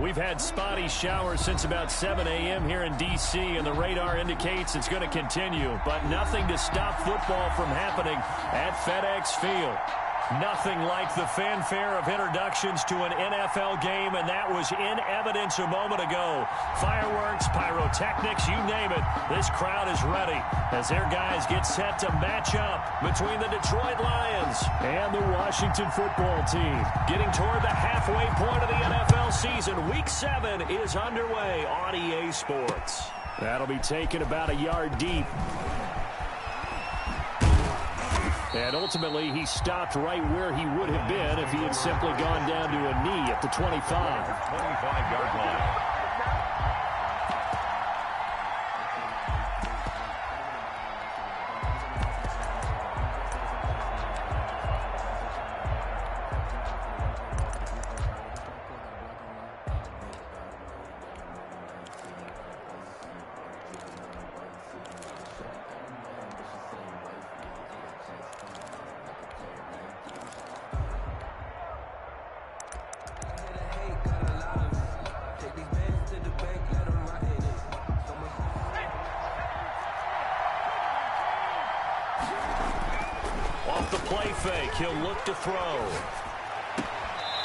We've had spotty showers since about 7 a.m. here in D.C., and the radar indicates it's going to continue, but nothing to stop football from happening at FedEx Field. Nothing like the fanfare of introductions to an NFL game, and that was in evidence a moment ago. Fireworks, pyrotechnics, you name it. This crowd is ready as their guys get set to match up between the Detroit Lions and the Washington football team. Getting toward the halfway point of the NFL season, Week 7 is underway on EA Sports. That'll be taken about a yard deep. And ultimately, he stopped right where he would have been if he had simply gone down to a knee at the 25. 25-yard line. Off the play fake, he'll look to throw.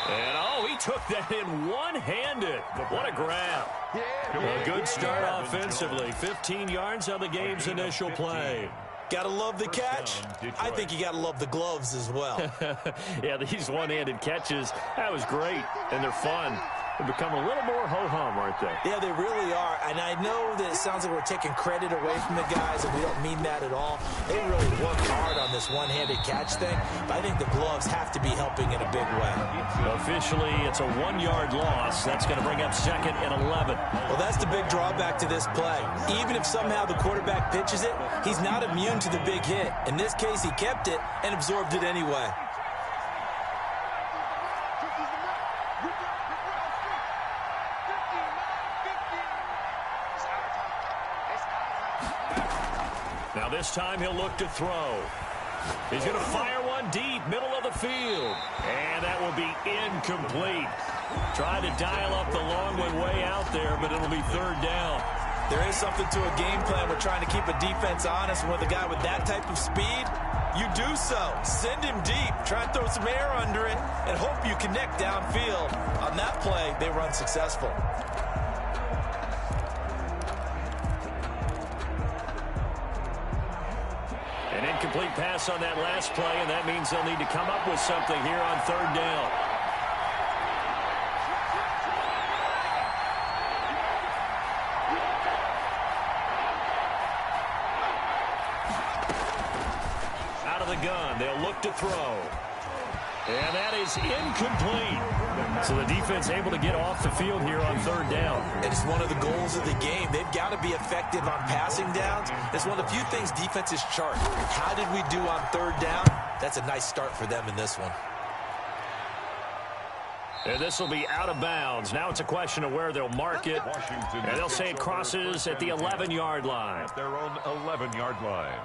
And, oh, he took that in one-handed. What a grab. A good start offensively. 15 yards on the game's initial play. Got to love the catch. I think you got to love the gloves as well. Yeah, these one-handed catches, that was great, and they're fun. They become a little more ho-hum, aren't they? Yeah, they really are. And I know that it sounds like we're taking credit away from the guys, and we don't mean that at all. They really worked hard on this one-handed catch thing, but I think the gloves have to be helping in a big way. Officially, it's a 1-yard loss. That's going to bring up 2nd and 11. Well, that's the big drawback to this play. Even if somehow the quarterback pitches it, he's not immune to the big hit. In this case, he kept it and absorbed it anyway. Now this time he'll look to throw. He's going to fire one deep, middle of the field. And that will be incomplete. Try to dial up the long one way out there, but it'll be 3rd down. There is something to a game plan. We're trying to keep a defense honest. With a guy with that type of speed, you do so. Send him deep. Try and throw some air under it and hope you connect downfield. On that play, they were unsuccessful. An incomplete pass on that last play, and that means they'll need to come up with something here on 3rd down. Out of the gun, they'll look to throw. And that is incomplete. So the defense able to get off the field here on 3rd down. And it's one of the goals of the game. They've got to be effective on passing downs. It's one of the few things defenses chart. How did we do on 3rd down? That's a nice start for them in this one. And this will be out of bounds. Now it's a question of where they'll mark it. And they'll say it crosses at the 11-yard line. At their own 11-yard line.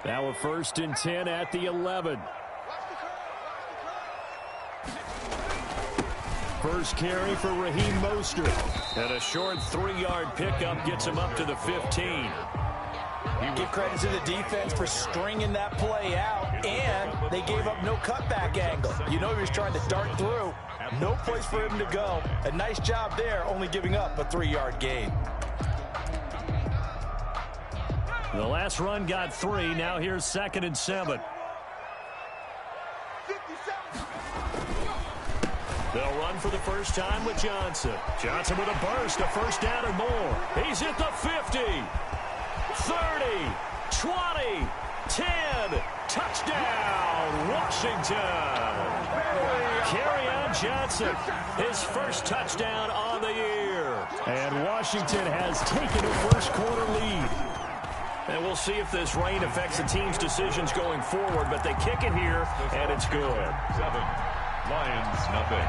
Now a 1st and 10 at the 11. First carry for Raheem Mostert. And a short 3-yard pickup gets him up to the 15. Give credit to the defense for stringing that play out, and they gave up no cutback angle. You know he was trying to dart through. No place for him to go. A nice job there, only giving up a 3-yard gain. The last run got 3. Now here's 2nd and 7. They'll run for the first time with Johnson. Johnson with a burst, a 1st down or more. He's at the 50, 30, 20, 10. Touchdown, Washington. Kerryon Johnson, his first touchdown on the year. And Washington has taken a first quarter lead. And we'll see if this rain affects the team's decisions going forward, but they kick it here, and it's good. 7, Lions nothing.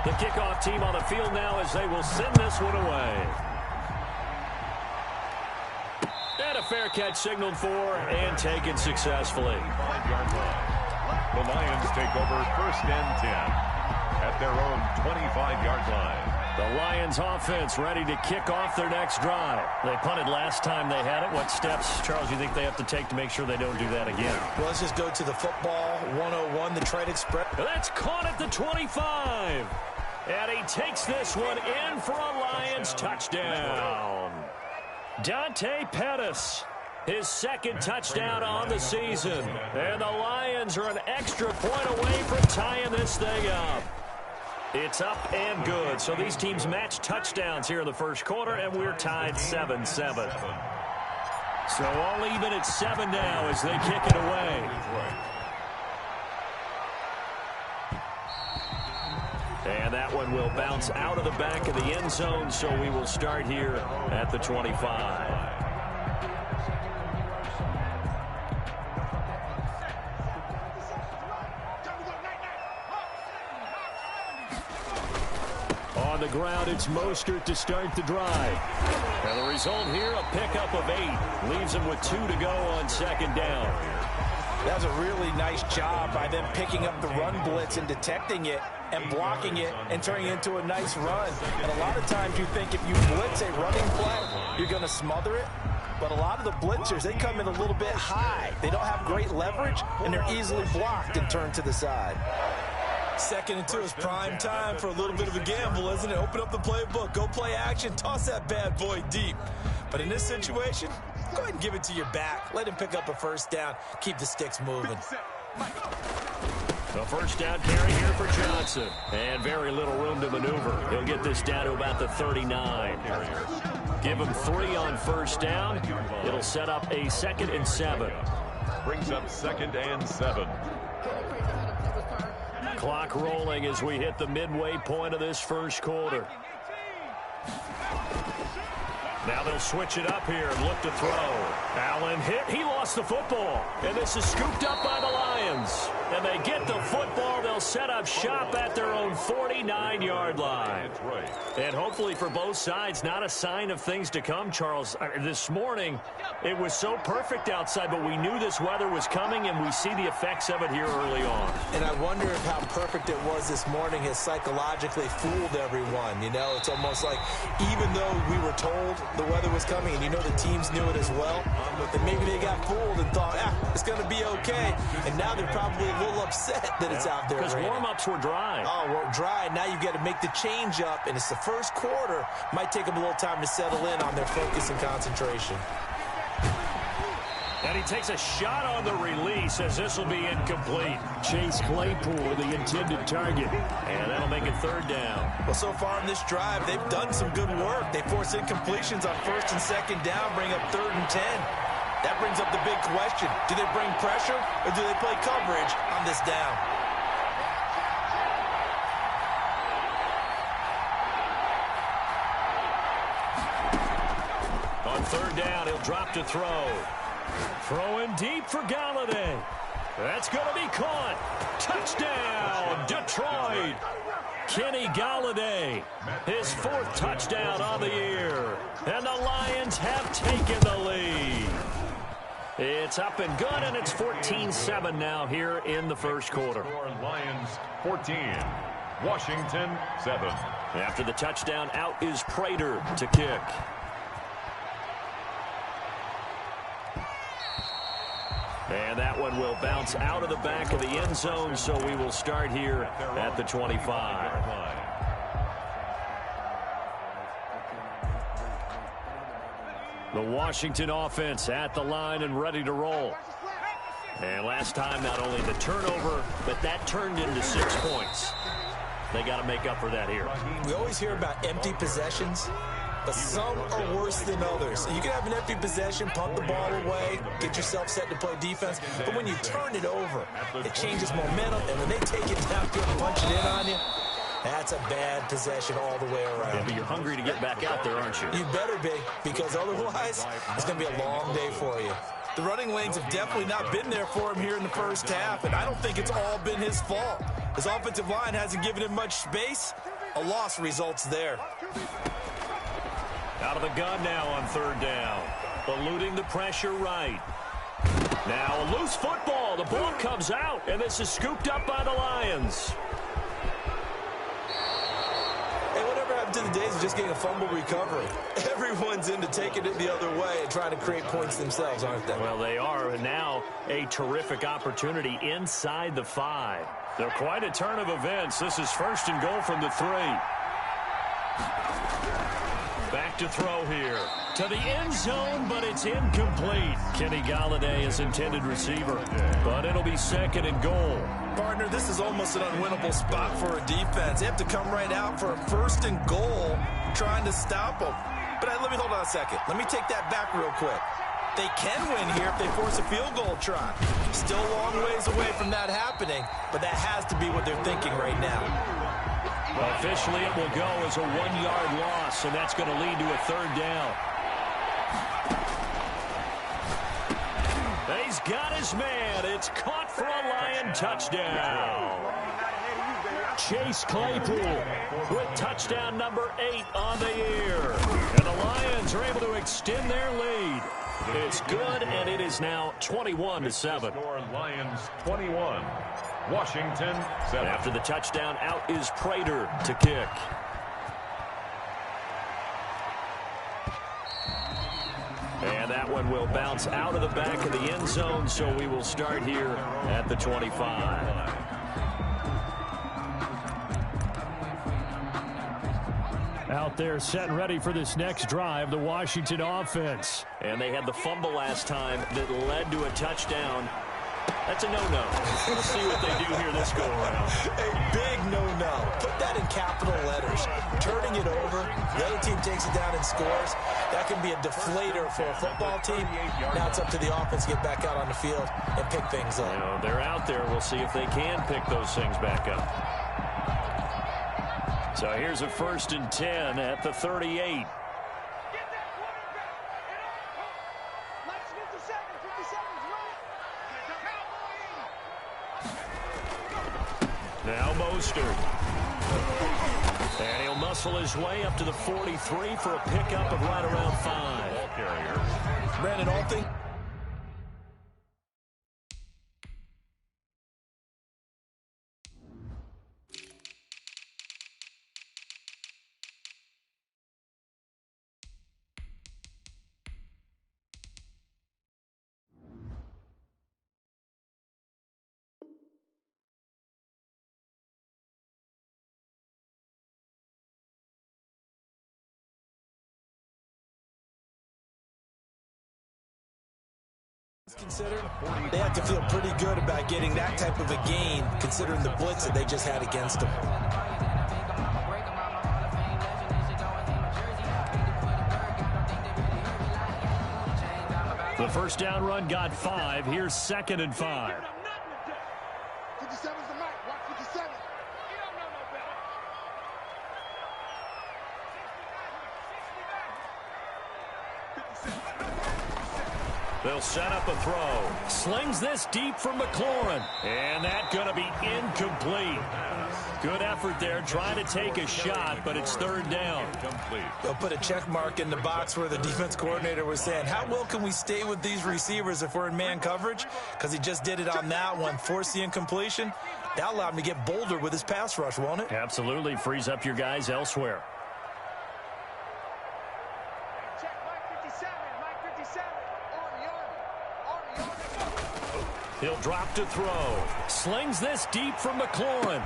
The kickoff team on the field now as they will send this one away. And a fair catch signaled for and taken successfully. 5-yard line. The Lions take over 1st and 10 at their own 25-yard line. The Lions offense ready to kick off their next drive. They punted last time they had it. What steps, Charles, you think they have to take to make sure they don't do that again? Well, let's just go to the football 101, the trade express. That's caught at the 25. And he takes this one in for a Lions touchdown. Dante Pettis, his 2nd touchdown on the season. And the Lions are an extra point away from tying this thing up. It's up and good. So these teams match touchdowns here in the first quarter, and we're tied 7-7. So all even at 7 now as they kick it away. And that one will bounce out of the back of the end zone, so we will start here at the 25. On the ground, it's Mostert to start the drive. And the result here, a pickup of 8. Leaves him with 2 to go on 2nd down. That was a really nice job by them picking up the run blitz and detecting it and blocking it and turning it into a nice run. And a lot of times you think if you blitz a running play, you're going to smother it. But a lot of the blitzers, they come in a little bit high. They don't have great leverage, and they're easily blocked and turned to the side. 2nd and 2 is prime time for a little bit of a gamble, isn't it? Open up the playbook, go play action, toss that bad boy deep. But in this situation, go ahead and give it to your back. Let him pick up a 1st down. Keep the sticks moving. The 1st down carry here for Johnson. And very little room to maneuver. He'll get this down to about the 39. Give him 3 on 1st down. It'll set up a 2nd and 7. Brings up 2nd and 7. Clock rolling as we hit the midway point of this first quarter. Now they'll switch it up here and look to throw. Allen hit. He lost the football. And this is scooped up by the Lions. And they get the football. They'll set up shop at their own 49-yard line. And hopefully for both sides, not a sign of things to come, Charles. This morning, it was so perfect outside, but we knew this weather was coming, and we see the effects of it here early on. And I wonder if how perfect it was this morning has psychologically fooled everyone. You know, it's almost like even though we were told the weather was coming, and you know the teams knew it as well, that maybe they got fooled and thought, it's going to be okay. And now they're probably a little upset that it's out there. Because warm-ups were dry. Oh, we're dry. Now you've got to make the change up, and it's the first quarter. Might take them a little time to settle in on their focus and concentration. And he takes a shot on the release as this will be incomplete. Chase Claypool, the intended target. And that'll make it 3rd down. Well, so far in this drive, they've done some good work. They force incompletions on 1st and 2nd down, bring up 3rd and 10. That brings up the big question. Do they bring pressure or do they play coverage on this down? On 3rd down, he'll drop to throw. Throwing deep for Galladay. That's going to be caught. Touchdown, Detroit. Kenny Galladay, his 4th touchdown on the year. And the Lions have taken the lead. It's up and good, and it's 14-7 now here in the first quarter. Lions 14, Washington 7. After the touchdown, out is Prater to kick. And that one will bounce out of the back of the end zone, so we will start here at the 25. The Washington offense at the line and ready to roll. And last time, not only the turnover, but that turned into 6 points. They got to make up for that here. We always hear about empty possessions, but some are worse than others. You can have an empty possession, pump the ball away, get yourself set to play defense, but when you turn it over, it changes momentum, and when they take it down and punch it in on you, That's a bad possession all the way around. Yeah, but you're hungry to get back out there, aren't you? You better be, because otherwise it's going to be a long day for you. The running lanes have definitely not been there for him here in the first half, and I don't think it's all been his fault. His offensive line hasn't given him much space. A loss results there. Out of the gun now on third down. Eluding the pressure right. Now a loose football. The ball comes out, and this is scooped up by the Lions. Hey, whatever happened to the days of just getting a fumble recovery? Everyone's into taking it the other way and trying to create points themselves, aren't they? Well, they are, and now a terrific opportunity inside the 5. They're quite a turn of events. This is first and goal from the 3. Back to throw here. To the end zone, but it's incomplete. Kenny Galladay is intended receiver, but it'll be second and goal. Partner, this is almost an unwinnable spot for a defense. They have to come right out for a first and goal trying to stop them. But let me hold on a second. Let me take that back real quick. They can win here if they force a field goal try. Still a long ways away from that happening, but that has to be what they're thinking right now. Officially, it will go as a 1-yard loss, and that's going to lead to a third down. He's got his man. It's caught for a Lion touchdown. Chase Claypool with touchdown number 8 on the year. And the Lions are able to extend their lead. It's good, and it is now 21-7. Lions 21. Washington 7. After the touchdown, out is Prater to kick. And that one will bounce out of the back of the end zone, so we will start here at the 25. Out there set and ready for this next drive, the Washington offense. And they had the fumble last time that led to a touchdown. That's a no-no. We'll see what they do here this go-around. A big no-no. Put that in capital letters. Turning it over, the other team takes it down and scores. That can be a deflator for a football team. Now it's up to the offense to get back out on the field and pick things up. You know, they're out there. We'll see if they can pick those things back up. So here's a first and 10 at the 38. Now Mostert. And he'll muscle his way up to the 43 for a pickup of right around 5. Brandon, all things considered, they have to feel pretty good about getting that type of a gain, considering the blitz that they just had against them. The first down run got 5. Here's second and 5. They'll set up a throw. Slings this deep from McLaurin. And that's going to be incomplete. Good effort there, trying to take a shot, but it's third down. They'll put a check mark in the box where the defense coordinator was saying, how well can we stay with these receivers if we're in man coverage? Because he just did it on that one, forced the incompletion. That allowed him to get bolder with his pass rush, won't it? Absolutely, frees up your guys elsewhere. He'll drop to throw. Slings this deep from McLaurin.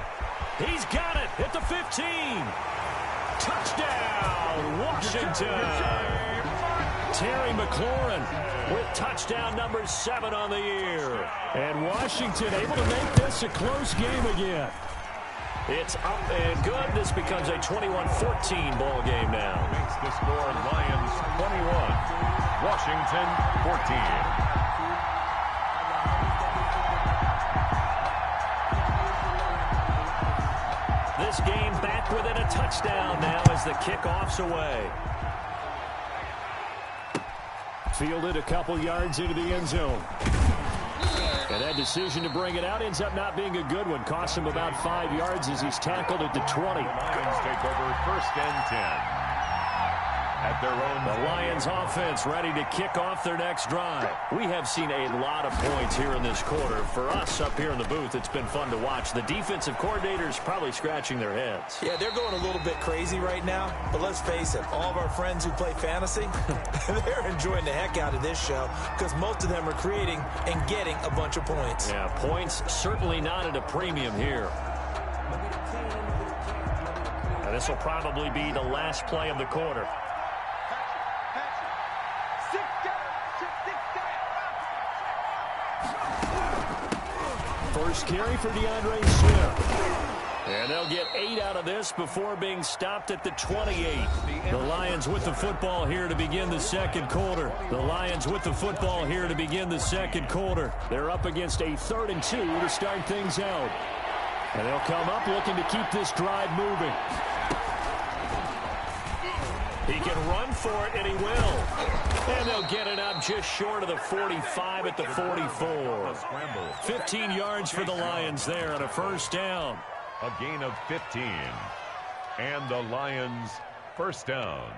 He's got it at the 15. Touchdown, Washington. Terry McLaurin with touchdown number 7 on the year. And Washington able to make this a close game again. It's up and good. This becomes a 21-14 ball game now. Makes the score Lions 21, Washington 14. This game back within a touchdown now as the kickoff's away. Fielded a couple yards into the end zone. And that decision to bring it out ends up not being a good one. Costs him about 5 yards as he's tackled at the 20. The Lions take over 1st and 10. At their own. The Lions offense ready to kick off their next drive. We have seen a lot of points here in this quarter. For us up here in the booth, it's been fun to watch. The defensive coordinators probably scratching their heads. Yeah, they're going a little bit crazy right now. But let's face it, all of our friends who play fantasy, they're enjoying the heck out of this show because most of them are creating and getting a bunch of points. Yeah, points certainly not at a premium here. Now, this will probably be the last play of the quarter. First carry for DeAndre Swift. And they'll get 8 out of this before being stopped at the 28. The Lions with the football here to begin the second quarter. The Lions with the football here to begin the second quarter. They're up against a 3rd and 2 to start things out. And they'll come up looking to keep this drive moving. He can run for it, and he will. And they'll get it up just short of the 45 at the 44. 15 yards for the Lions there on a first down. A gain of 15. And the Lions first down.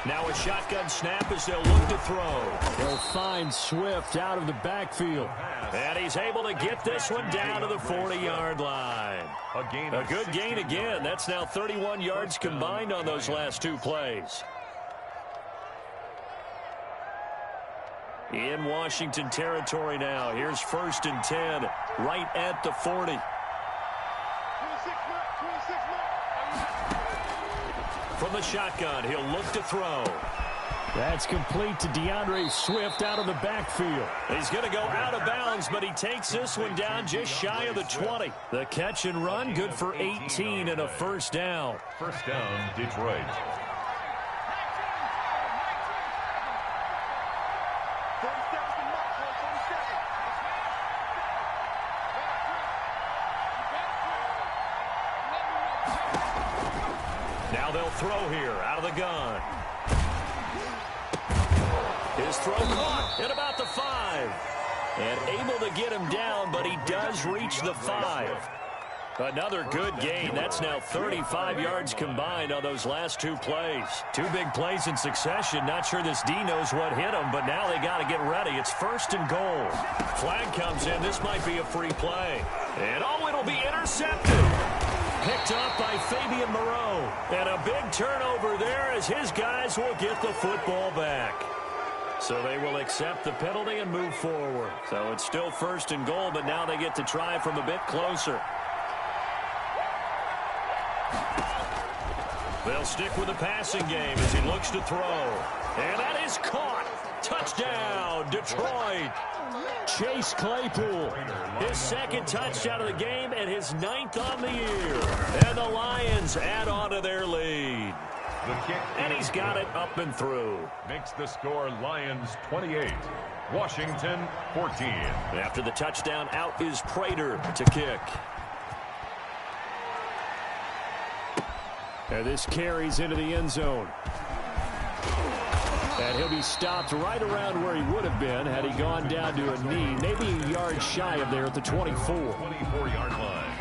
Now a shotgun snap as they'll look to throw. They'll find Swift out of the backfield. And he's able to get this one down to the 40-yard line. A good gain again. That's now 31 yards combined on those last 2 plays. In Washington territory now. Here's 1st and 10 right at the 40. From the shotgun, he'll look to throw. That's complete to DeAndre Swift out of the backfield. He's going to go out of bounds, but he takes this one down just shy of the 20. The catch and run, good for 18 and a first down. First down, Detroit. Now they'll throw here out of the gun. His throw caught at about the 5. And able to get him down, but he does reach the 5. Another good gain. That's now 35 yards combined on those last 2 plays. 2 big plays in succession. Not sure this D knows what hit him, but now they got to get ready. It's 1st and goal. Flag comes in. This might be a free play. And oh, it'll be intercepted. Picked up by Fabian Moreau. And a big turnover there as his guys will get the football back. So they will accept the penalty and move forward. So it's still 1st and goal, but now they get to try from a bit closer. They'll stick with the passing game as he looks to throw. And that is caught. Touchdown, Detroit. Chase Claypool, his 2nd touchdown of the game and his 9th on the year. And the Lions add on to their lead. The kick, and he's got it up and through. Makes the score Lions 28, Washington 14. After the touchdown, out is Prater to kick. And this carries into the end zone. And he'll be stopped right around where he would have been had he gone down to a knee, maybe a yard shy of there at the 24. 24-yard line.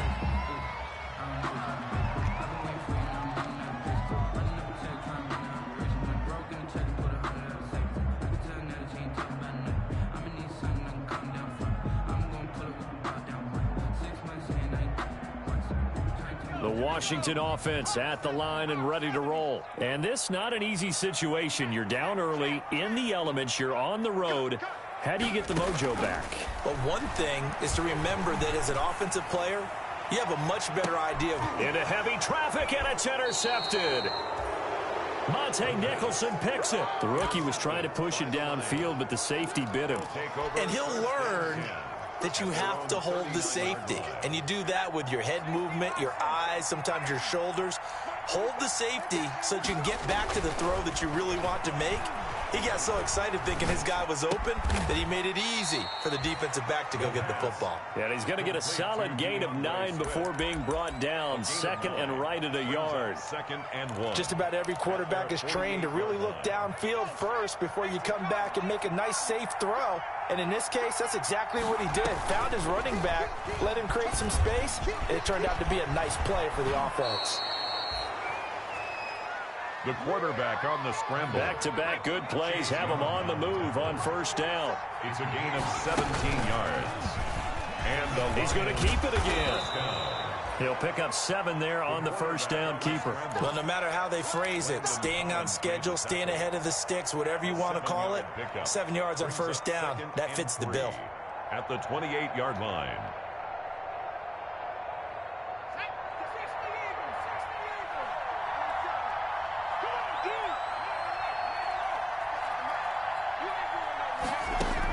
The Washington offense at the line and ready to roll. And this not an easy situation. You're down early, in the elements, you're on the road. How do you get the mojo back? Well, one thing is to remember that as an offensive player, you have a much better idea. Into heavy traffic, and it's intercepted. Monte Nicholson picks it. The rookie was trying to push it downfield, but the safety bit him. And he'll learn that you have to hold the safety. And you do that with your head movement, your eyes, thighs, sometimes your shoulders. Hold the safety so that you can get back to the throw that you really want to make. He got so excited thinking his guy was open that he made it easy for the defensive back to go get the football. Yeah, and he's going to get a solid gain of 9 before being brought down. Second and right at a yard. 2nd and 1. Just about every quarterback is trained to really look downfield first before you come back and make a nice, safe throw. And in this case, that's exactly what he did. Found his running back, let him create some space, and it turned out to be a nice play for the offense. The quarterback on the scramble. Back-to-back good plays have him on the move on first down. It's a gain of 17 yards. And he's going to keep it again. He'll pick up 7 there on the first down keeper. Well, no matter how they phrase it, staying on schedule, staying ahead of the sticks, whatever you want to call it, 7 yards on first down, that fits the bill. At the 28-yard line.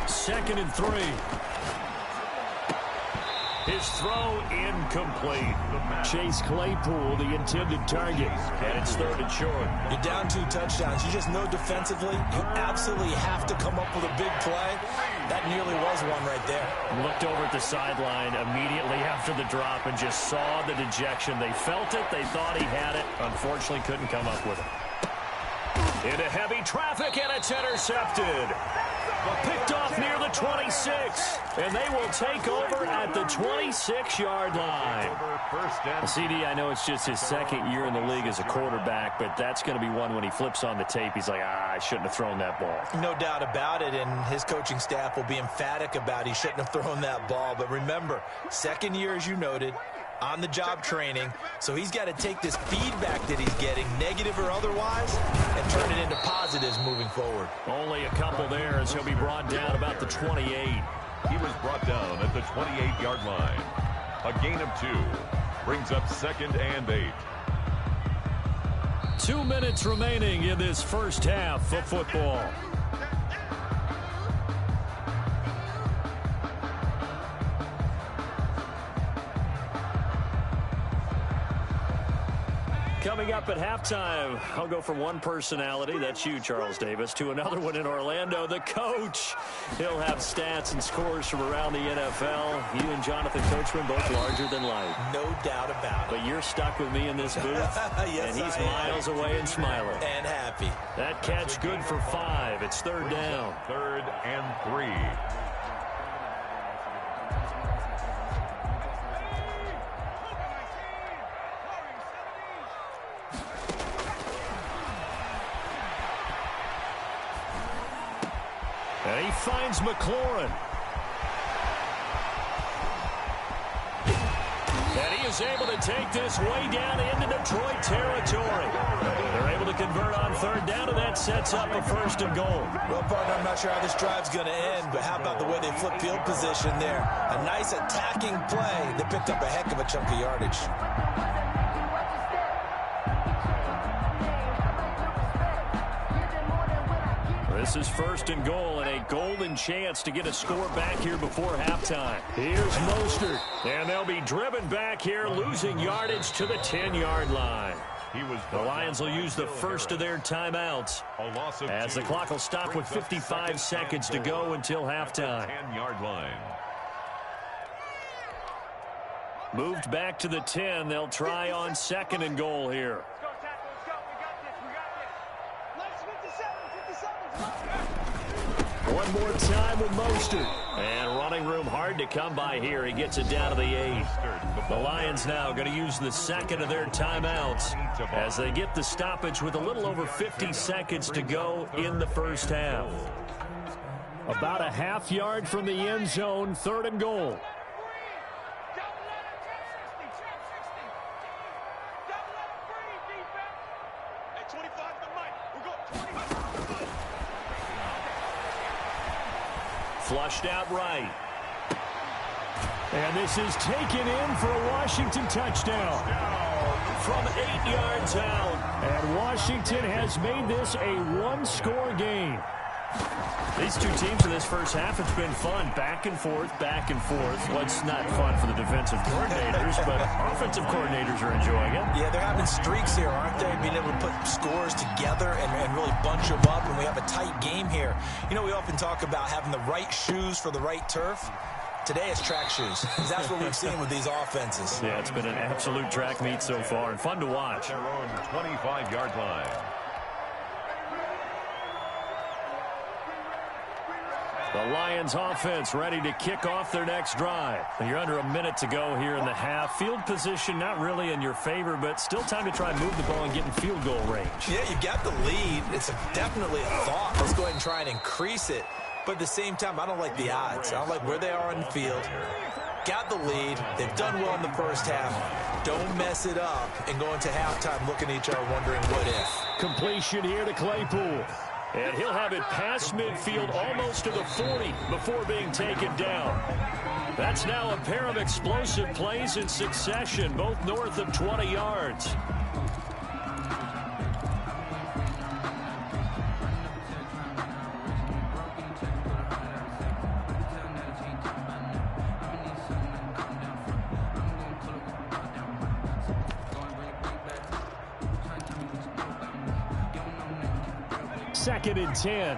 Second and 3. His throw incomplete. Chase Claypool, the intended target. And it's 3rd and short. You're down 2 touchdowns. You just know defensively you absolutely have to come up with a big play. That nearly was one right there. Looked over at the sideline immediately after the drop and just saw the dejection. They felt it. They thought he had it. Unfortunately, couldn't come up with it. Into heavy traffic, and it's intercepted. Picked off near the 26, and they will take over at the 26-yard line. CD, I know it's just his 2nd year in the league as a quarterback, but that's going to be one when he flips on the tape. He's like, I shouldn't have thrown that ball. No doubt about it, and his coaching staff will be emphatic about he shouldn't have thrown that ball. But remember, 2nd year, as you noted, on-the-job training, so he's got to take this feedback that he's getting, negative or otherwise, and turn it into positives moving forward. Only a couple there as he'll be brought down about the 28. He was brought down at the 28-yard line. A gain of 2 brings up 2nd and 8. 2 minutes remaining in this first half of football. Coming up at halftime, I'll go from one personality, that's you, Charles Davis, to another one in Orlando, the coach. He'll have stats and scores from around the NFL. You and Jonathan Coachman, both larger than life. No doubt about it. But you're stuck with me in this booth, yes, and he's miles away and smiling. And happy. That catch good for 5. It's 3rd down. 3rd and 3. And he finds McLaurin. And he is able to take this way down into Detroit territory. They're able to convert on 3rd down, and that sets up a 1st and goal. Well, partner, I'm not sure how this drive's going to end, but how about the way they flip field position there? A nice attacking play that picked up a heck of a chunk of yardage. This is 1st and goal, and a golden chance to get a score back here before halftime. Here's Mostert, and they'll be driven back here, losing yardage to the 10-yard line. The Lions will use the first of their timeouts as the clock will stop with 55 seconds to go until halftime. 10-yard line. Moved back to the 10. They'll try on 2nd and goal here. One more time with Mostert. And running room hard to come by here. He gets it down to the 8. The Lions now going to use the 2nd of their timeouts as they get the stoppage with a little over 50 seconds to go in the first half. About a half yard from the end zone, 3rd and goal. Flushed out right. And this is taken in for a Washington touchdown. From 8 yards out. And Washington has made this a one-score game. These two teams in this first half, it's been fun. Back and forth, back and forth. Well, it's not fun for the defensive coordinators, but offensive coordinators are enjoying it. Yeah, they're having streaks here, aren't they? Being able to put scores together and really bunch them up, and we have a tight game here. You know, we often talk about having the right shoes for the right turf. Today it's track shoes, because that's what we've seen with these offenses. Yeah, it's been an absolute track meet so far, and fun to watch. Their own 25-yard line. The Lions offense ready to kick off their next drive. You're under a minute to go here in the half. Field position not really in your favor, but still time to try and move the ball and get in field goal range. Yeah, you got the lead. It's definitely a thought. Let's go ahead and try and increase it. But at the same time, I don't like the odds. I don't like where they are on the field. Got the lead. They've done well in the first half. Don't mess it up and go into halftime looking at each other wondering what if. Completion here to Claypool. And he'll have it past midfield almost to the 40 before being taken down. That's now a pair of explosive plays in succession, both north of 20 yards. Second and 10.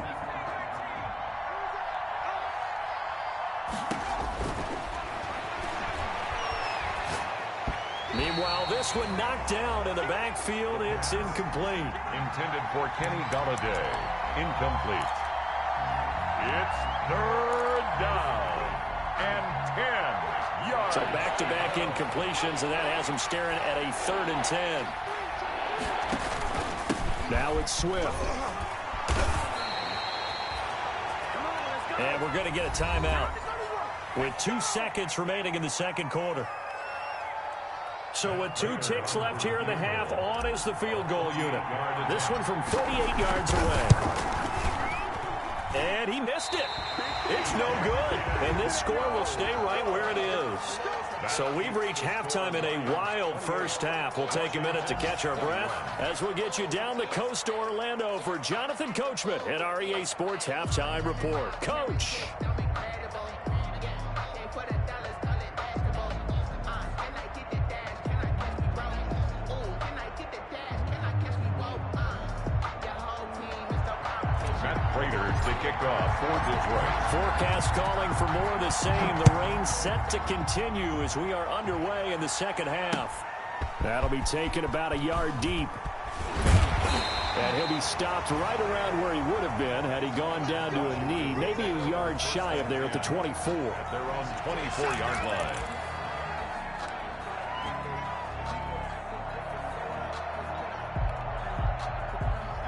Meanwhile, this one knocked down in the backfield. It's incomplete. Intended for Kenny Golladay. Incomplete. It's third down and 10 yards. So back-to-back incompletions, and that has him staring at a 3rd and 10. Now it's Swift. And we're going to get a timeout with 2 seconds remaining in the second quarter. So with 2 ticks left here in the half, on is the field goal unit. This one from 48 yards away. And he missed it. It's no good. And this score will stay right where it is. So we've reached halftime in a wild first half. We'll take a minute to catch our breath as we'll get you down the coast to Orlando for Jonathan Coachman at our EA Sports Halftime Report. Coach. To kick off for Detroit. Forecast calling for more of the same. The rain set to continue as we are underway in the second half. That'll be taken about a yard deep. And he'll be stopped right around where he would have been had he gone down to a knee. Maybe a yard shy of there at the 24. At their own 24-yard line.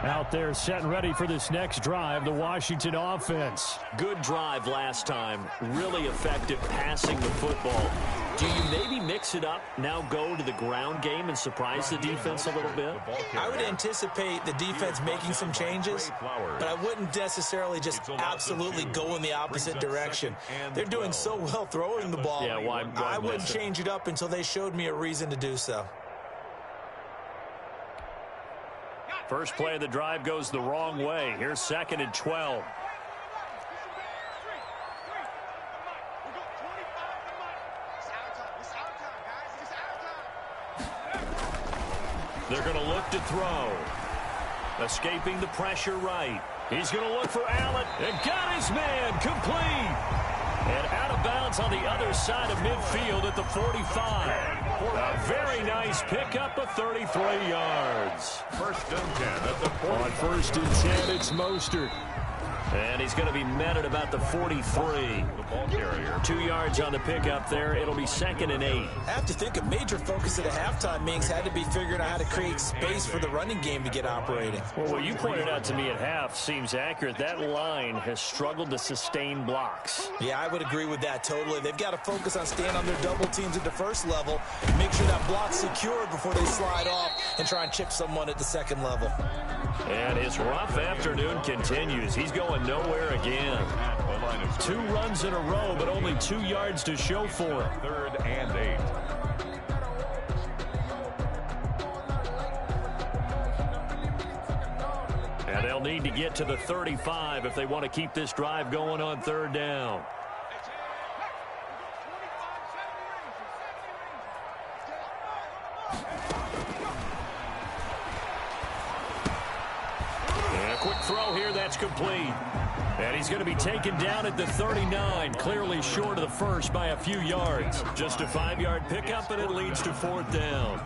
Out there set and ready for this next drive, the Washington offense. Good drive last time. Really effective passing the football. Do you maybe mix it up, now go to the ground game and surprise the defense a little bit? I would anticipate the defense making some changes, but I wouldn't necessarily just absolutely go in the opposite direction. They're doing so well throwing the ball. Yeah, why I wouldn't change it up until they showed me a reason to do so. First play of the drive goes the wrong way. Here's 2nd and 12. They're going to look to throw. Escaping the pressure right. He's going to look for Allen. And got his man complete. And out of bounds on the other side of midfield at the 45. A very nice pickup of 33 yards. 1st and 10 at the 45. On 1st and 10, it's Mostert. And he's going to be met at about the 43. The ball carrier. 2 yards on the pickup there. It'll be 2nd and 8. I have to think a major focus at the halftime meetings had to be figuring out how to create space for the running game to get operating. Well, what you pointed out to me at half seems accurate. That line has struggled to sustain blocks. Yeah, I would agree with that totally. They've got to focus on staying on their double teams at the first level, make sure that block's secured before they slide off and try and chip someone at the second level. And his rough afternoon continues. He's going nowhere again. 2 runs in a row, but only 2 yards to show for it. 3rd and 8. And they'll need to get to the 35 if they want to keep this drive going on third down. And a quick throw here, that's complete. And he's going to be taken down at the 39, clearly short of the first by a few yards. Just a 5-yard pickup, and it leads to fourth down.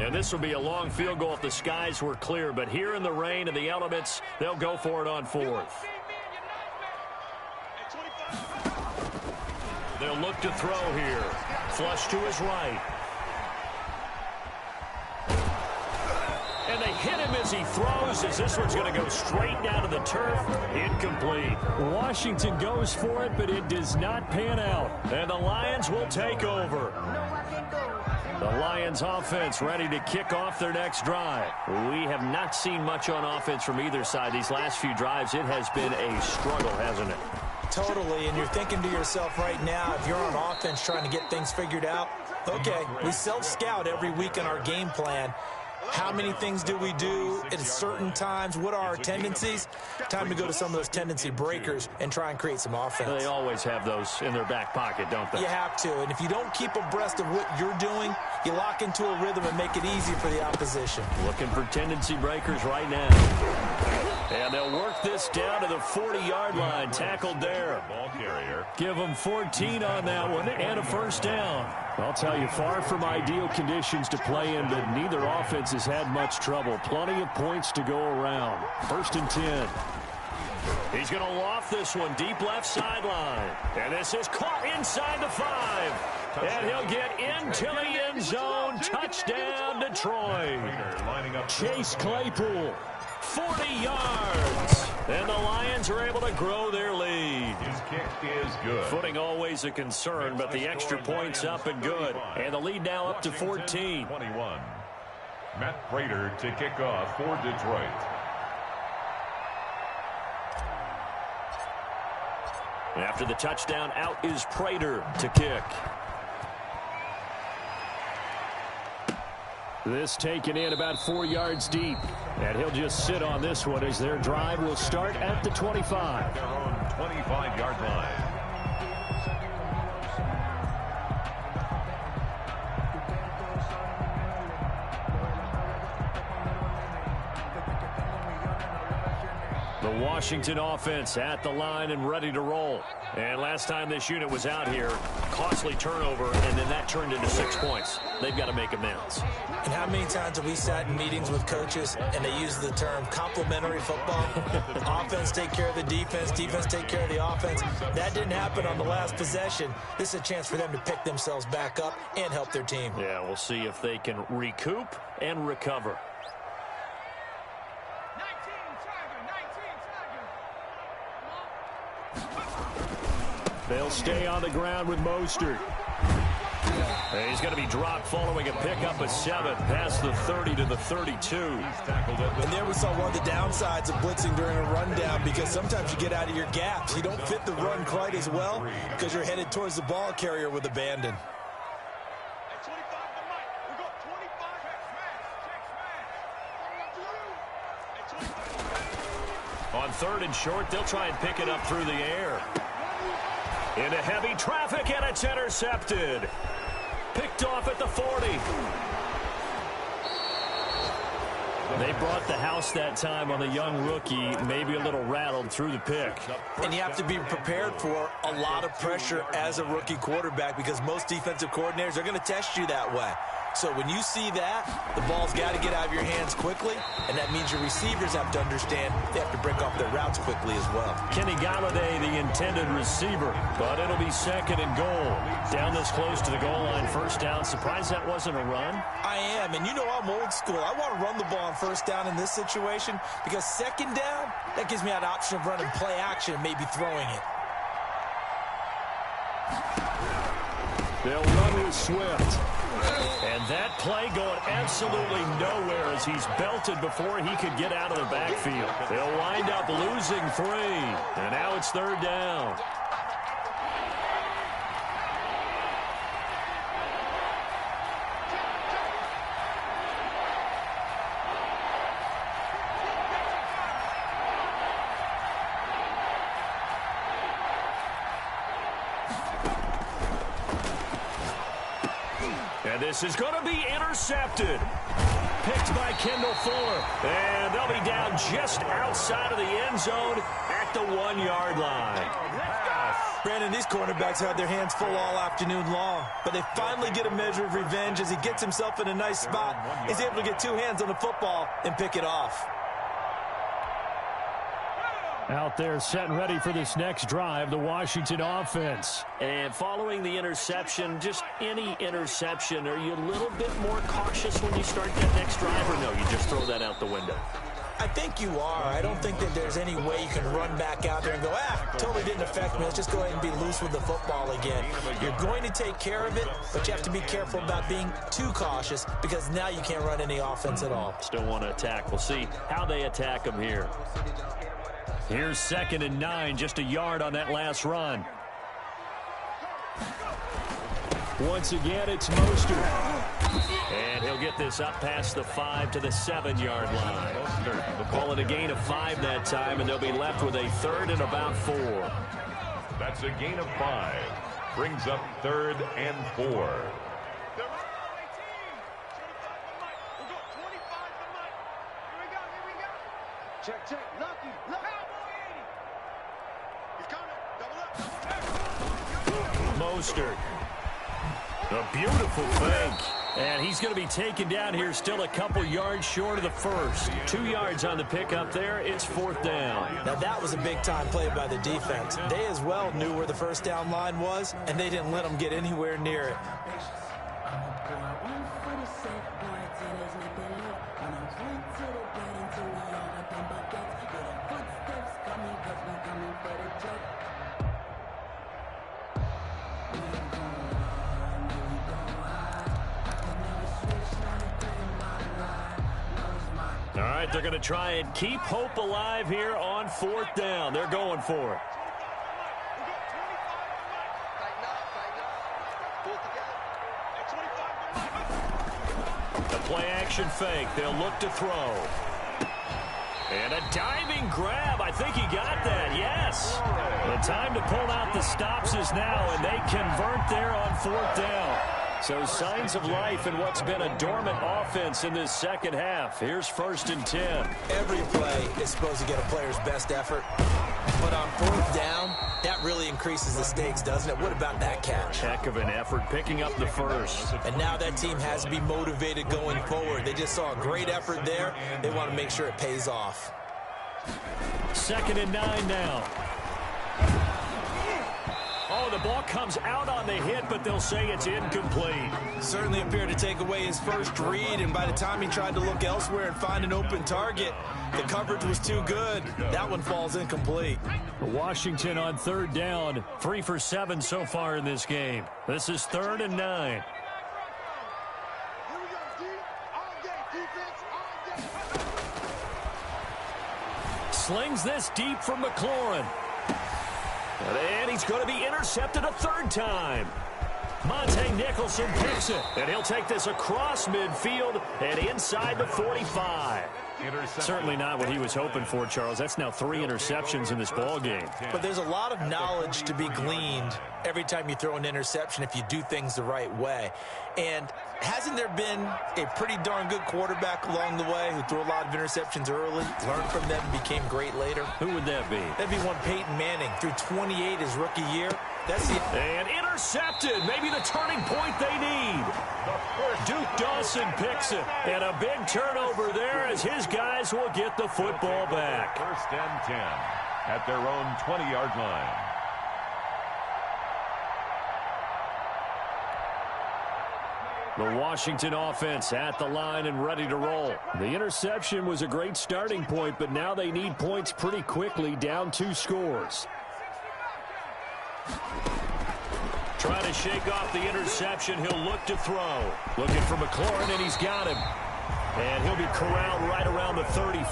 And this will be a long field goal if the skies were clear. But here in the rain and the elements, they'll go for it on fourth. They'll look to throw here. Flush to his right. And they hit him as he throws, as this one's going to go straight down to the turf. Incomplete. Washington goes for it, but it does not pan out. And the Lions will take over. The Lions offense ready to kick off their next drive. We have not seen much on offense from either side. These last few drives, it has been a struggle, hasn't it? Totally, and you're thinking to yourself right now, if you're on offense trying to get things figured out, okay, we self-scout every week in our game plan. How many things do we do at certain times? What are our tendencies? Time to go to some of those tendency breakers and try and create some offense. They always have those in their back pocket, don't they? You have to, and if you don't keep abreast of what you're doing, you lock into a rhythm and make it easy for the opposition. Looking for tendency breakers right now. And they'll work this down to the 40-yard line. Tackled there. Ball carrier. Give them 14 on that one and a first down. I'll tell you, far from ideal conditions to play in, but neither offense has had much trouble. Plenty of points to go around. First and 10. He's going to loft this one deep left sideline. And this is caught inside the 5. And he'll get into the end zone. Touchdown, Detroit. Chase Claypool. 40 yards. And the Lions are able to grow their lead. His kick is good. Footing always a concern, but the extra point's up and good. And the lead now up to 14. 21. Matt Prater to kick off for Detroit. After the touchdown, out is Prater to kick. This taken in about 4 yards deep. And he'll just sit on this one as their drive will start at the 25. Their own 25-yard line. The Washington offense at the line and ready to roll. And last time this unit was out here, costly turnover, and then that turned into 6 points. They've got to make amends. And how many times have we sat in meetings with coaches and they use the term complementary football? Offense take care of the defense, defense take care of the offense. That didn't happen on the last possession. This is a chance for them to pick themselves back up and help their team. Yeah, we'll see if they can recoup and recover. They'll stay on the ground with Mostert. He's going to be dropped following a pickup of 7 past the 30 to the 32. And there we saw one of the downsides of blitzing during a rundown, because sometimes you get out of your gaps. You don't fit the run quite as well because you're headed towards the ball carrier with abandon. On 3rd and short, they'll try and pick it up through the air. Into heavy traffic, and it's intercepted. Picked off at the 40. They brought the house that time on the young rookie, maybe a little rattled through the pick. And you have to be prepared for a lot of pressure as a rookie quarterback, because most defensive coordinators are going to test you that way. So when you see that, the ball's got to get out of your hands quickly, and that means your receivers have to understand they have to break off their routes quickly as well. Kenny Galladay, the intended receiver, but it'll be 2nd and goal. Down this close to the goal line, first down. Surprised that wasn't a run? I am, and you know I'm old school. I want to run the ball on first down in this situation, because 2nd down, that gives me that option of running play action and maybe throwing it. They'll run with Swift. And that play going absolutely nowhere as he's belted before he could get out of the backfield. They'll wind up losing 3. And now it's 3rd down. And this is going to be intercepted. Picked by Kendall Fuller. And they'll be down just outside of the end zone at the 1-yard line. Brandon, these cornerbacks had their hands full all afternoon long, but they finally get a measure of revenge as he gets himself in a nice spot. He's able to get two hands on the football and pick it off. Out there set and ready for this next drive, the Washington offense. And following the interception, just any interception, are you a little bit more cautious when you start that next drive, or no, you just throw that out the window? I think you are. I don't think that there's any way you can run back out there and go, totally didn't affect me. Let's just go ahead and be loose with the football again. You're going to take care of it, but you have to be careful about being too cautious because now you can't run any offense at all. Still want to attack. We'll see how they attack them here. Here's 2nd and 9, just a yard on that last run. Once again, it's Mostert. And he'll get this up past the 5 to the 7-yard line. We'll call it a gain of 5 that time, and they'll be left with a 3rd and about 4. That's a gain of 5. Brings up 3rd and 4. Check. Lucky. He's coming. Double up. Mostert. A beautiful fake. And he's going to be taken down here still a couple yards short of the first. 2 yards on the pickup there. It's 4th down. Now that was a big-time play by the defense. They as well knew where the first down line was, and they didn't let them get anywhere near it. All right, they're going to try and keep hope alive here on 4th down. They're going for it. The play-action fake. They'll look to throw. And a diving grab. I think he got that. Yes. The time to pull out the stops is now, and they convert there on 4th down. So signs of life in what's been a dormant offense in this second half. Here's 1st and 10. Every play is supposed to get a player's best effort. But on 4th down, that really increases the stakes, doesn't it? What about that catch? Heck of an effort picking up the first. And now that team has to be motivated going forward. They just saw a great effort there. They want to make sure it pays off. 2nd and 9 now. Oh, the ball comes out on the hit, but they'll say it's incomplete. Certainly appeared to take away his first read, and by the time he tried to look elsewhere and find an open target, the coverage was too good. That one falls incomplete. Washington on 3rd down, 3 for 7 so far in this game. This is 3rd and 9. Slings this deep from McLaurin. And he's going to be intercepted a 3rd time. Monte Nicholson picks it. And he'll take this across midfield and inside the 45. Certainly not what he was hoping for, Charles. That's now 3 interceptions in this ball game. But there's a lot of knowledge to be gleaned every time you throw an interception if you do things the right way. And hasn't there been a pretty darn good quarterback along the way who threw a lot of interceptions early, learned from them, and became great later? Who would that be? That'd be one Peyton Manning. Threw 28 his rookie year. And intercepted. Maybe the turning point they need. Duke Dawson picks it. And a big turnover there as his guys will get the football back. 1st and 10 at their own 20-yard line. The Washington offense at the line and ready to roll. The interception was a great starting point, but now they need points pretty quickly, down 2 scores. Trying to shake off the interception. He'll look to throw. Looking for McLaurin, and he's got him. And he'll be corralled right around the 34.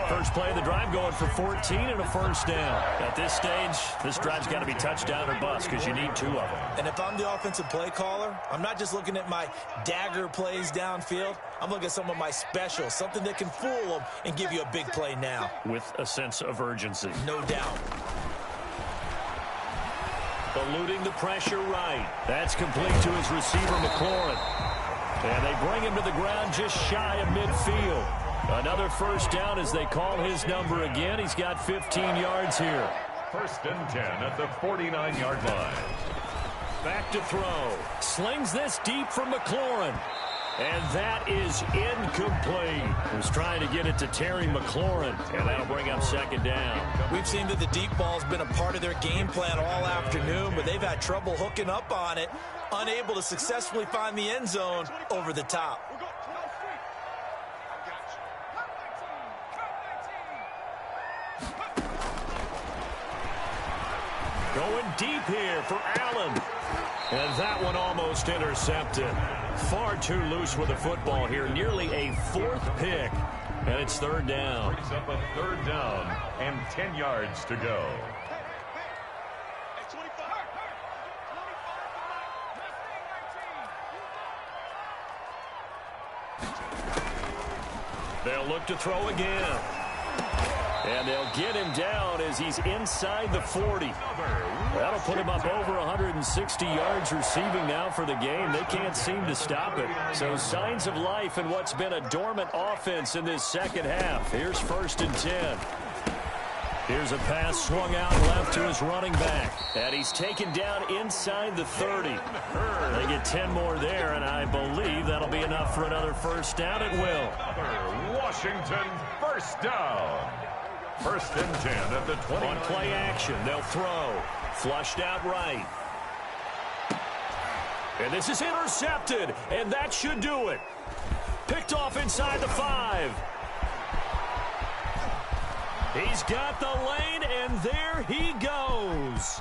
First play of the drive going for 14 and a 1st down. At this stage, this drive's got to be touchdown or bust because you need 2 of them. And if I'm the offensive play caller, I'm not just looking at my dagger plays downfield. I'm looking at some of my specials, something that can fool them and give you a big play now. With a sense of urgency. No doubt. The eluding the pressure right. That's complete to his receiver, McLaurin. And they bring him to the ground just shy of midfield. Another first down as they call his number again. He's got 15 yards here. 1st and 10 at the 49-yard line. Back to throw. Slings this deep from McLaurin. And that is incomplete. Was trying to get it to Terry McLaurin, and that'll bring up 2nd down. We've seen that the deep ball's been a part of their game plan all afternoon, but they've had trouble hooking up on it, unable to successfully find the end zone over the top. Going deep here for Allen. And that one almost intercepted. Far too loose with the football here. Nearly a 4th pick. And it's 3rd down. Brings up a 3rd down and 10 yards to go. They'll look to throw again. And they'll get him down as he's inside the 40. That'll put him up over 160 yards receiving now for the game. They can't seem to stop it. So signs of life in what's been a dormant offense in this second half. Here's 1st and 10. Here's a pass swung out left to his running back. And he's taken down inside the 30. They get 10 more there, and I believe that'll be enough for another first down. It will. Washington first down. 1st and 10 at the 20. On play action, they'll throw. Flushed out right. And this is intercepted, and that should do it. Picked off inside the 5. He's got the lane, and there he goes.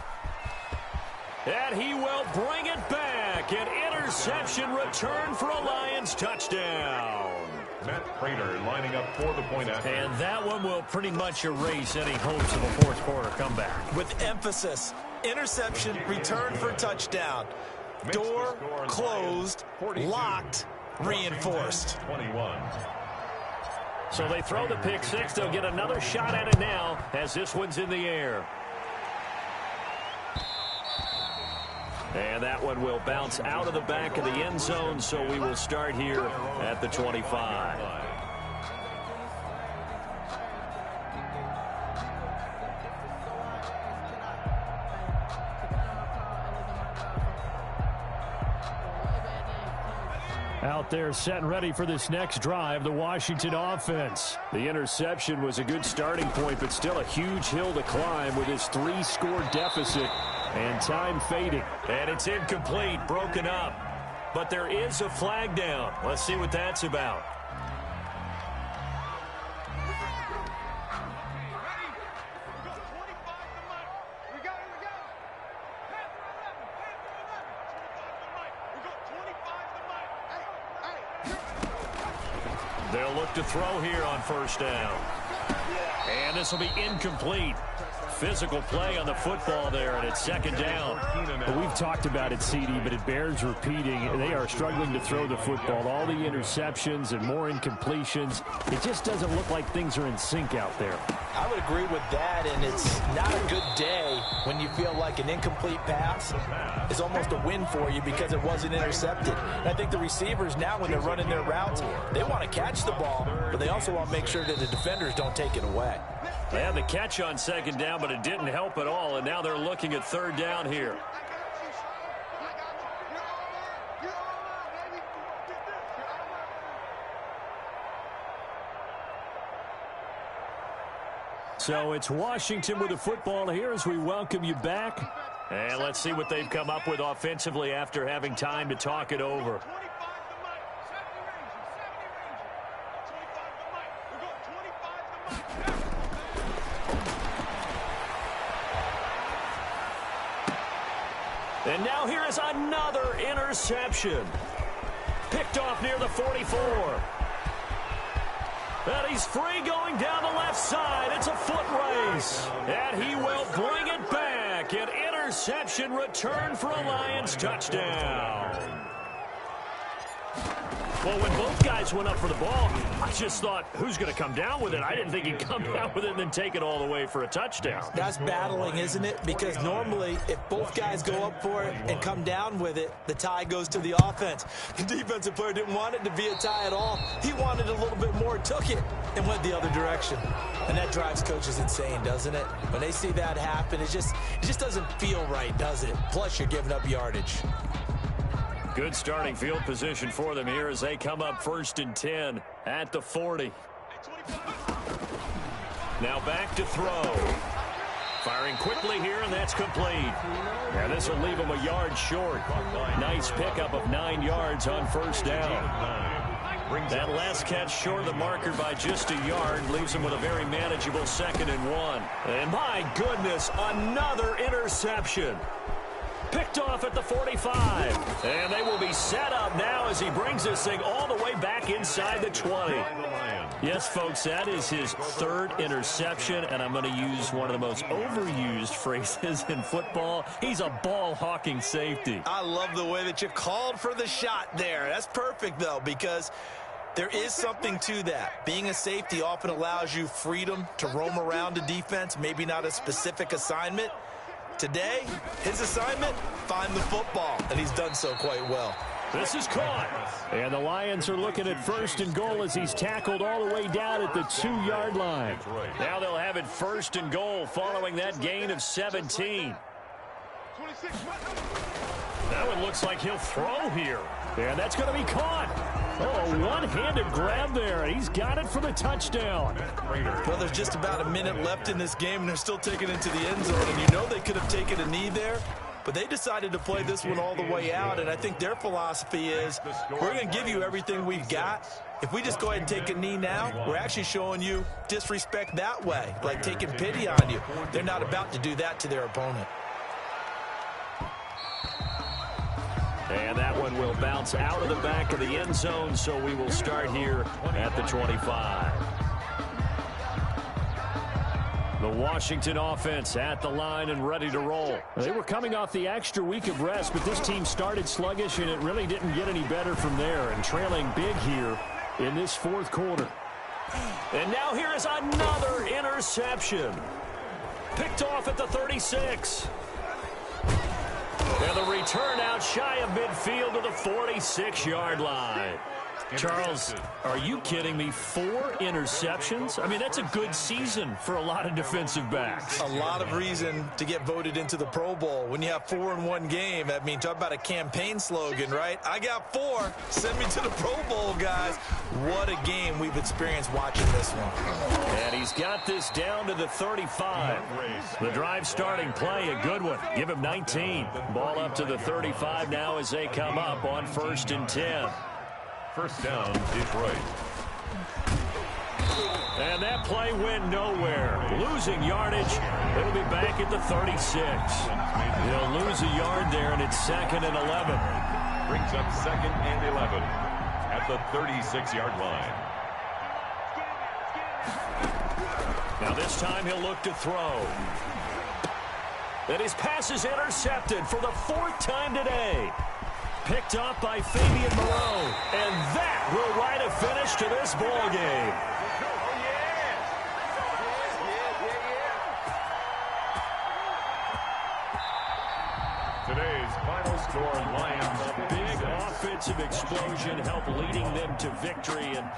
And he will bring it back. An interception return for a Lions touchdown. Matt Prater lining up for the point after. And that one will pretty much erase any hopes of a 4th quarter comeback. With emphasis, interception, return for touchdown. Door closed, locked, reinforced. 21. So they throw the pick 6. They'll get another shot at it now as this one's in the air. And that one will bounce out of the back of the end zone, so we will start here at the 25. Out there set and ready for this next drive, the Washington offense. The interception was a good starting point, but still a huge hill to climb with his 3-score deficit and time fading. And it's incomplete, broken up. But there is a flag down. Let's see what that's about. They'll look to throw here on 1st down. And this will be incomplete. Physical play on the football there, and it's 2nd down. Well, we've talked about it, CD, but it bears repeating. They are struggling to throw the football. All the interceptions and more incompletions. It just doesn't look like things are in sync out there. I would agree with that, and it's not a good day when you feel like an incomplete pass is almost a win for you because it wasn't intercepted. And I think the receivers now, when they're running their routes, they want to catch the ball, but they also want to make sure that the defenders don't take it away. They had the catch on 2nd down, but it didn't help at all, and now they're looking at 3rd down here. So it's Washington with the football here as we welcome you back. And let's see what they've come up with offensively after having time to talk it over. And now here is another interception. Picked off near the 44. And he's free going down the left side. It's a foot race. And he will bring it back. An interception return for a Lions touchdown. Well, when both guys went up for the ball, I just thought, who's going to come down with it? I didn't think he'd come down with it and then take it all the way for a touchdown. That's battling, isn't it? Because normally, if both guys go up for it and come down with it, the tie goes to the offense. The defensive player didn't want it to be a tie at all. He wanted a little bit more, took it, and went the other direction. And that drives coaches insane, doesn't it? When they see that happen, it just doesn't feel right, does it? Plus, you're giving up yardage. Good starting field position for them here as they come up 1st and 10 at the 40. Now back to throw. Firing quickly here, and that's complete. Now this will leave him a yard short. Nice pickup of 9 yards on 1st down. That last catch short of the marker by just a yard leaves him with a very manageable 2nd and 1. And my goodness, another interception. Picked off at the 45. And they will be set up now as he brings this thing all the way back inside the 20. Yes, folks, that is his 3rd interception, and I'm going to use one of the most overused phrases in football. He's a ball-hawking safety. I love the way that you called for the shot there. That's perfect, though, because there is something to that. Being a safety often allows you freedom to roam around a defense, maybe not a specific assignment. Today, his assignment, find the football, and he's done so quite well. This is caught. And the Lions are looking at 1st and goal as he's tackled all the way down at the 2-yard line. Now they'll have it 1st and goal following that gain of 17. Now it looks like he'll throw here. And that's going to be caught. Oh, one-handed grab there. He's got it for the touchdown. Well, there's just about a minute left in this game, and they're still taking it to the end zone. And you know they could have taken a knee there, but they decided to play this one all the way out. And I think their philosophy is, we're going to give you everything we've got. If we just go ahead and take a knee now, we're actually showing you disrespect that way, like taking pity on you. They're not about to do that to their opponent. And that one will bounce out of the back of the end zone, so we will start here at the 25. The Washington offense at the line and ready to roll. They were coming off the extra week of rest, but this team started sluggish, and it really didn't get any better from there, and trailing big here in this 4th quarter. And now here is another interception. Picked off at the 36. And the return out shy of midfield to the 46-yard line. Charles, are you kidding me? 4 interceptions? I mean, that's a good season for a lot of defensive backs. A lot of reason to get voted into the Pro Bowl. When you have 4 in one game, I mean, talk about a campaign slogan, right? I got 4. Send me to the Pro Bowl, guys. What a game we've experienced watching this one. And he's got this down to the 35. The drive starting play, a good one. Give him 19. Ball up to the 35 now as they come up on 1st and 10. 1st down, Detroit. And that play went nowhere. Losing yardage. It'll be back at the 36. They'll lose a yard there, and it's 2nd and 11. Brings up 2nd and 11 at the 36-yard line. Now this time he'll look to throw. And his pass is intercepted for the 4th time today. Picked off by Fabian Moreau. And that will write a finish to this ball game. Today's final score, Lions. Big offensive explosion helped leading them to victory. And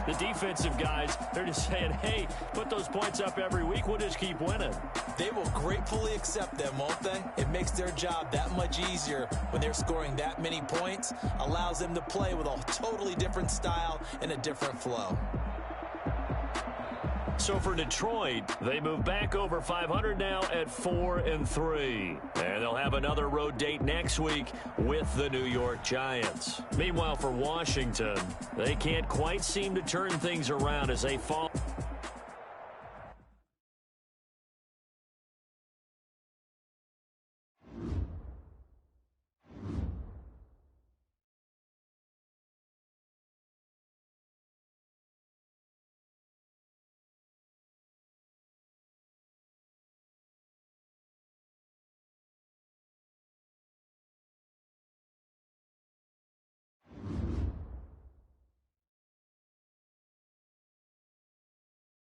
the defensive guys, they're just saying, hey, put those points up every week. We'll just keep winning. They will gratefully accept them, won't they? It makes their job that much easier when they're scoring that many points. Allows them to play with a totally different style and a different flow. So for Detroit, they move back over 500 now at 4-3. And they'll have another road date next week with the New York Giants. Meanwhile, for Washington, they can't quite seem to turn things around as they fall.